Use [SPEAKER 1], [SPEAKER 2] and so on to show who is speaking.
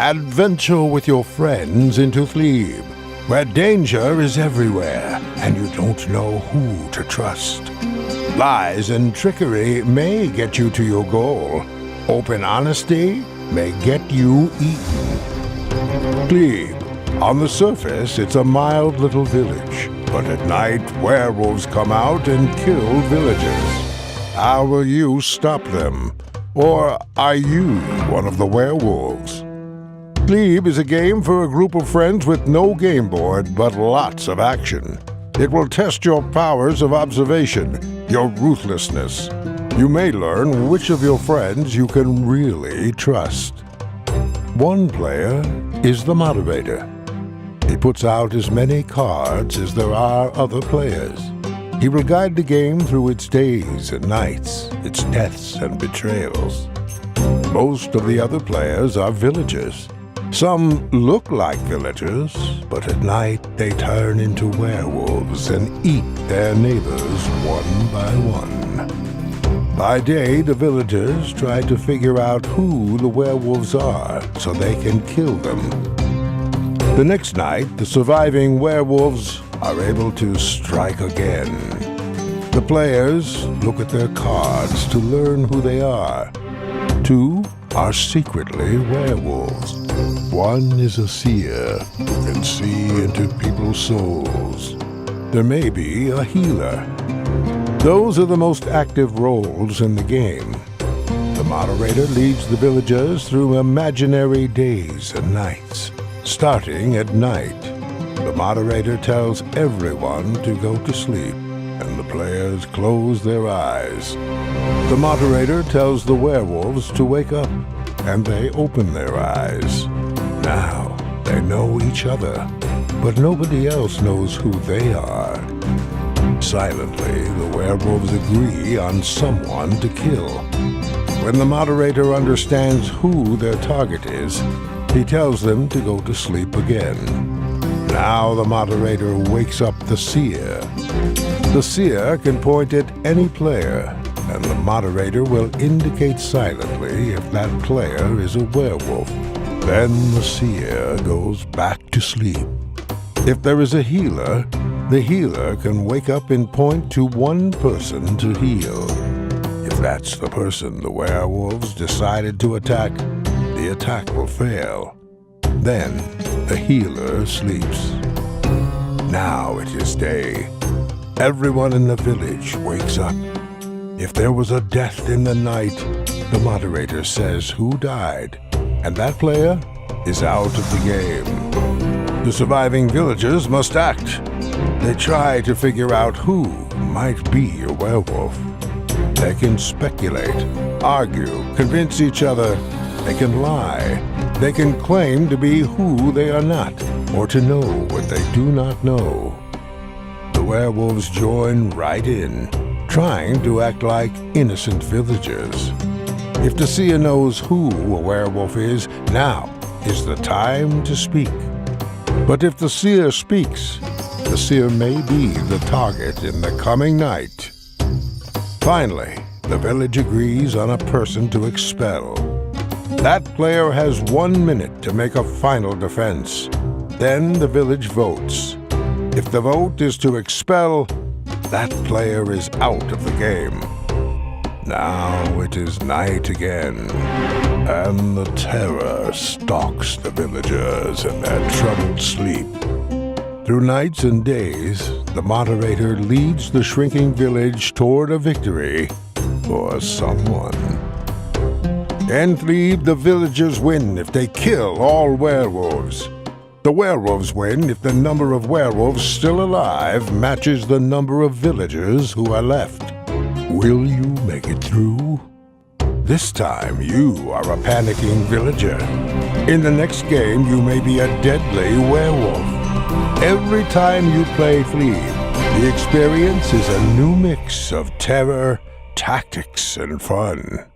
[SPEAKER 1] Adventure with your friends into Theeb, where danger is everywhere and you don't know who to trust. Lies and trickery may get you to your goal. Open honesty may get you eaten. Theeb. On the surface, it's a mild little village, but at night, werewolves come out and kill villagers. How will you stop them? Or are you one of the werewolves? Theeb is a game for a group of friends with no game board, but lots of action. It will test your powers of observation, your ruthlessness. You may learn which of your friends you can really trust. One player is the moderator. He puts out as many cards as there are other players. He will guide the game through its days and nights, its deaths and betrayals. Most of the other players are villagers. Some look like villagers, but at night they turn into werewolves and eat their neighbors one by one. By day, the villagers try to figure out who the werewolves are so they can kill them. The next night, the surviving werewolves are able to strike again. The players look at their cards to learn who they are. Two are secretly werewolves. One is a seer who can see into people's souls. There may be a healer. Those are the most active roles in the game. The moderator leads the villagers through imaginary days and nights. Starting at night, the moderator tells everyone to go to sleep, and the players close their eyes. The moderator tells the werewolves to wake up, and they open their eyes. Now they know each other, but nobody else knows who they are. Silently, the werewolves agree on someone to kill. When the moderator understands who their target is, he tells them to go to sleep again. Now the moderator wakes up the seer. The seer can point at any player, and the moderator will indicate silently if that player is a werewolf. Then the seer goes back to sleep. If there is a healer, the healer can wake up and point to one person to heal. If that's the person the werewolves decided to attack, the attack will fail. Then the healer sleeps. Now it is day. Everyone in the village wakes up. If there was a death in the night, the moderator says who died, and that player is out of the game. The surviving villagers must act. They try to figure out who might be a werewolf. They can speculate, argue, convince each other. They can lie. They can claim to be who they are not, or to know what they do not know. The werewolves join right in, trying to act like innocent villagers. If the seer knows who a werewolf is, now is the time to speak. But if the seer speaks, the seer may be the target in the coming night. Finally, the village agrees on a person to expel. That player has 1 minute to make a final defense. Then the village votes. If the vote is to expel, that player is out of the game. Now it is night again, and the terror stalks the villagers in their troubled sleep. Through nights and days, the moderator leads the shrinking village toward a victory for someone. In Theeb, the villagers win if they kill all werewolves. The werewolves win if the number of werewolves still alive matches the number of villagers who are left. Will you make it through? This time you are a panicking villager. In the next game, you may be a deadly werewolf. Every time you play Theeb, the experience is a new mix of terror, tactics, and fun.